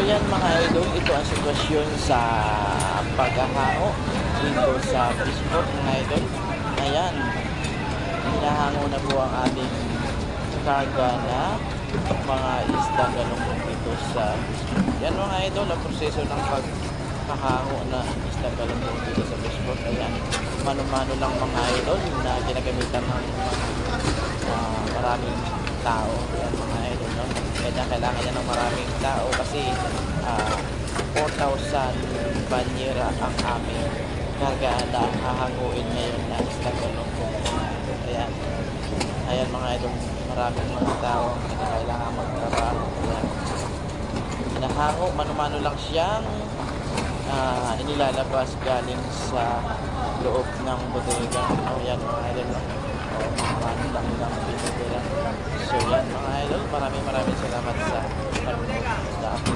yan mga idol, ito ang sitwasyon sa paghahango dito sa fishport mga idol. Ayan, hinahango na po ang ating karga na mga isda galunggong dito sa fishport. Yan mga idol, ang proseso ng paghahango na isda galunggong dito sa fishport. Ayan, mano-mano lang mga idol na ginagamitan ng maraming tao. Yan mga idol, no? Kaya kailangan niya ng maraming tao kasi 4,000 banyera ang aming kargaan na hahanguin ngayon na isda galunggong. Ayan. Ayan mga idol, maraming mga tao na kailangan magtrabaho. Ayan. Hinahango, mano-mano lang siyang inilalabas galing sa loob ng bodega. Ayan mga idol, no? Mano lang pinagdala. So yan mga idol, maraming salamat sa panonood.